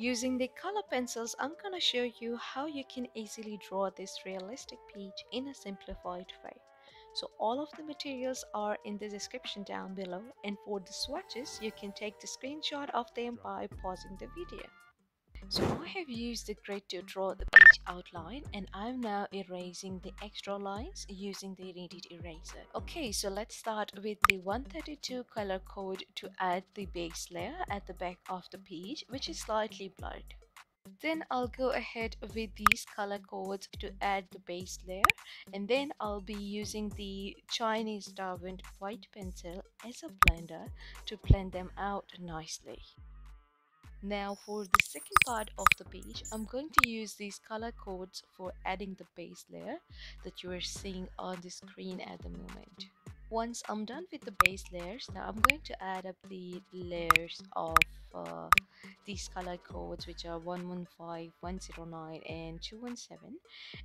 Using the color pencils, I'm gonna show you how you can easily draw this realistic peach in a simplified way. So all of the materials are in the description down below, and for the swatches you can take the screenshot of them by pausing the video. So I have used the grid to draw the peach outline, and I'm now erasing the extra lines using the kneaded eraser. Okay, so let's start with the 132 color code to add the base layer at the back of the peach, which is slightly blurred. Then I'll go ahead with these color codes to add the base layer, and then I'll be using the Chinese Darwin white pencil as a blender to blend them out nicely. Now for the second part of the page, I'm going to use these color codes for adding the base layer that you are seeing on the screen at the moment. Once I'm done with the base layers, now I'm going to add up the layers of uh, these color codes, which are 115, 109 and 217,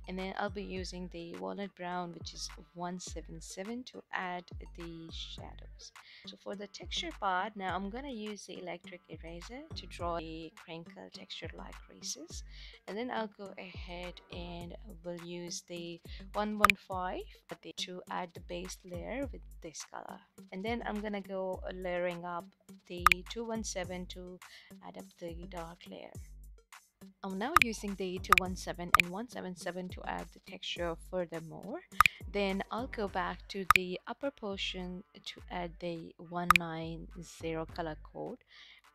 and then I'll be using the walnut brown, which is 177, to add the shadows. So for the texture part, now I'm gonna use the electric eraser to draw a crinkle texture like creases, and then I'll go ahead and will use the 115 to add the base layer with this color, and then I'm gonna go layering up the 217 to add up the dark layer. I'm now using the 217 and 177 to add the texture furthermore. Then I'll go back to the upper portion to add the 190 color code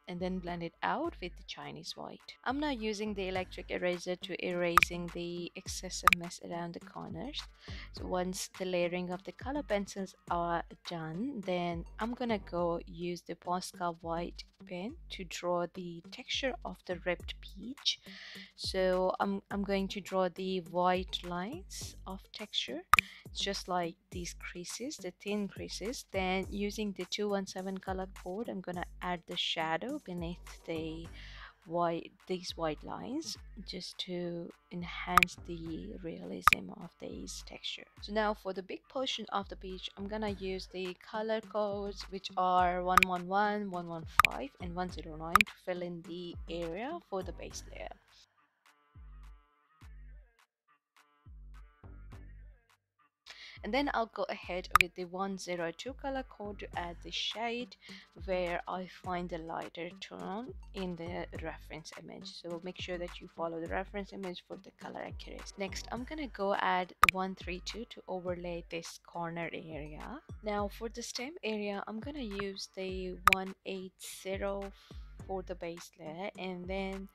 and then blend it out with the Chinese white. I'm now using the electric eraser to erasing the excessive mess around the corners. So once the layering of the color pencils are done, then I'm gonna go use the Posca white pen to draw the texture of the ripped peach. So I'm going to draw the white lines of texture, just like these creases, the thin creases. Then using the 217 color code, I'm gonna add the shadow beneath the these white lines, just to enhance the realism of these texture. So now for the big portion of the peach, I'm gonna use the color codes, which are 111, 115 and 109, to fill in the area for the base layer. And then I'll go ahead with the 102 color code to add the shade where I find the lighter tone in the reference image. So make sure that you follow the reference image for the color accuracy. Next, I'm gonna go add 132 to overlay this corner area. Now for the stem area, I'm gonna use the 180 for the base layer, and then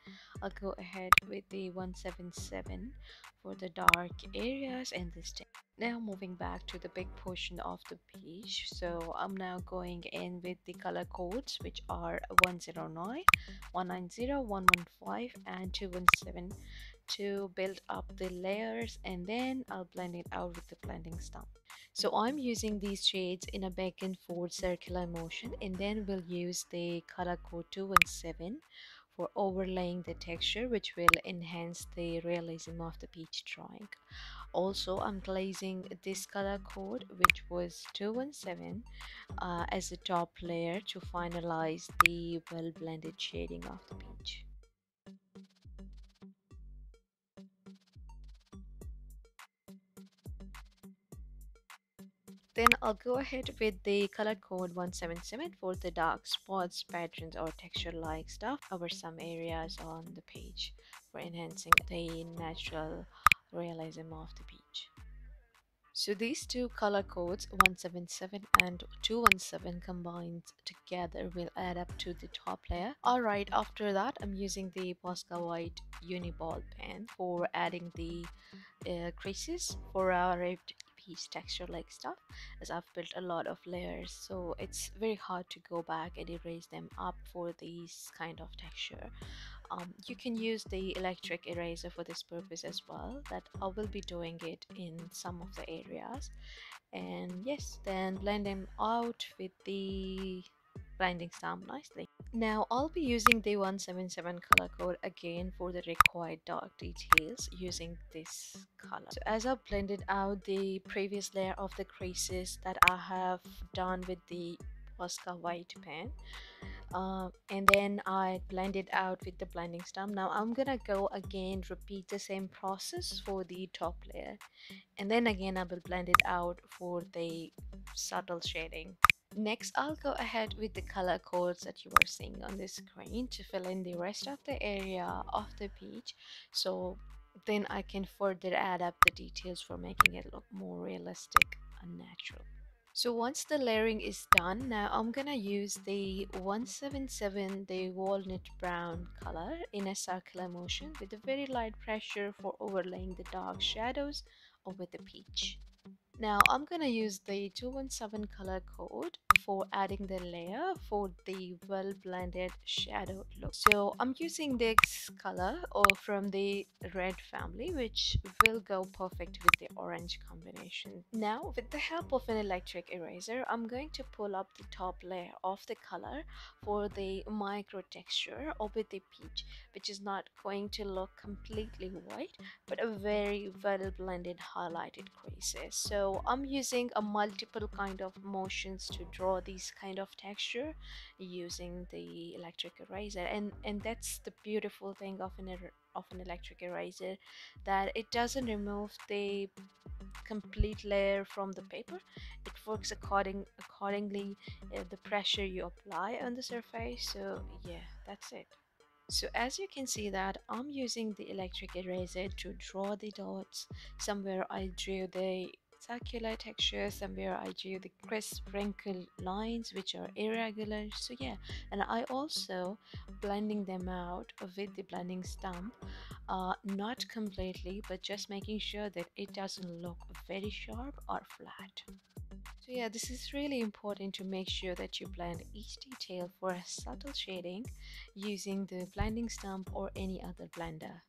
I'll go ahead with the 177 for the dark areas and the stem. Now moving back to the big portion of the page, so I'm now going in with the color codes, which are 109, 190, 115 and 217, to build up the layers, and then I'll blend it out with the blending stump. So I'm using these shades in a back and forth circular motion, and then we'll use the color code 217 for overlaying the texture, which will enhance the realism of the peach drawing. Also, I'm glazing this color code, which was 217, as a top layer to finalize the well blended shading of the peach. Then I'll go ahead with the color code 177 for the dark spots, patterns or texture like stuff over some areas on the page for enhancing the natural realism of the peach. So these two color codes, 177 and 217, combined together will add up to the top layer. Alright, after that I'm using the Posca White Uniball pen for adding the creases for our ribbed piece texture like stuff, as I've built a lot of layers, so it's very hard to go back and erase them up for these kind of texture. You can use the electric eraser for this purpose as well, that I will be doing it in some of the areas. And yes, then blend them out with the blending stamp nicely. Now I'll be using the 177 color code again for the required dark details using this color. So as I've blended out the previous layer of the creases that I have done with the Posca white pen, and then I blend it out with the blending stump. Now I'm gonna go again, repeat the same process for the top layer, and then again I will blend it out for the subtle shading. Next, I'll go ahead with the color codes that you are seeing on the screen to fill in the rest of the area of the peach. So then I can further add up the details for making it look more realistic and natural. So once the layering is done, now I'm gonna use the 177, the walnut brown color in a circular motion with a very light pressure for overlaying the dark shadows over the peach. Now I'm gonna use the 217 color code for adding the layer for the well blended shadow look. So I'm using this color or from the red family, which will go perfect with the orange combination. Now with the help of an electric eraser, I'm going to pull up the top layer of the color for the micro texture over the peach, which is not going to look completely white but a very well blended highlighted creases. So I'm using a multiple kind of motions to draw these kind of texture using the electric eraser, and that's the beautiful thing of an electric eraser, that it doesn't remove the complete layer from the paper. It works accordingly the pressure you apply on the surface. So yeah, that's it. So as you can see that I'm using the electric eraser to draw the dots. Somewhere I drew the circular texture, somewhere I drew the crisp wrinkled lines which are irregular. So yeah, and I also blending them out with the blending stump, not completely, but just making sure that it doesn't look very sharp or flat. So yeah, this is really important to make sure that you blend each detail for a subtle shading using the blending stump or any other blender.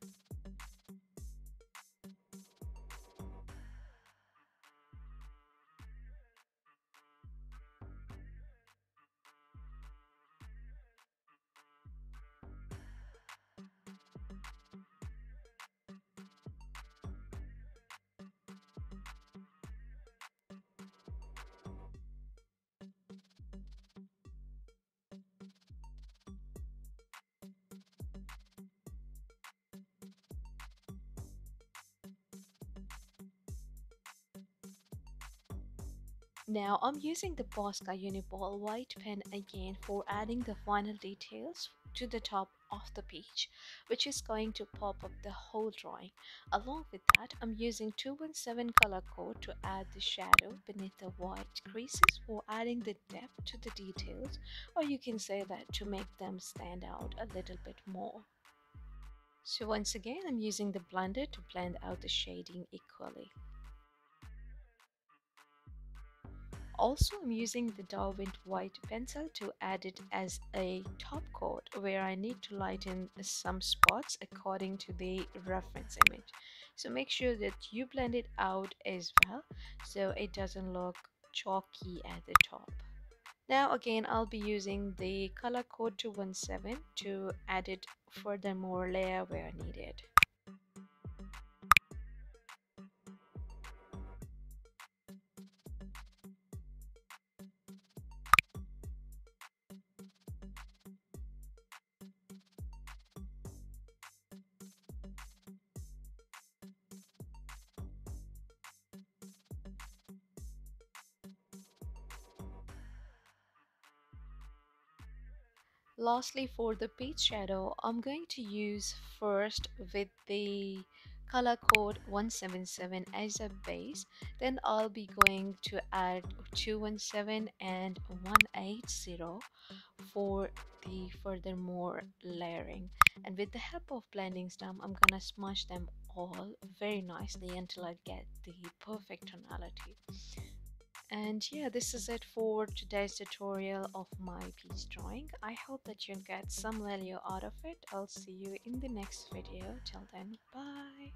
Now I'm using the Posca Uniball white pen again for adding the final details to the top of the page, which is going to pop up the whole drawing. Along with that, I'm using 217 color code to add the shadow beneath the white creases for adding the depth to the details, or you can say that to make them stand out a little bit more. So once again, I'm using the blender to blend out the shading equally. Also, I'm using the Darwin white pencil to add it as a top coat where I need to lighten some spots according to the reference image. So make sure that you blend it out as well so it doesn't look chalky at the top. Now again, I'll be using the color code 217 to add it furthermore layer where needed. Lastly, for the peach shadow, I'm going to use first with the color code 177 as a base. Then I'll be going to add 217 and 180 for the furthermore layering. And with the help of blending stump, I'm gonna smush them all very nicely until I get the perfect tonality. And yeah, this is it for today's tutorial of my piece drawing. I hope that you get some value out of it. I'll see you in the next video. Till then, bye.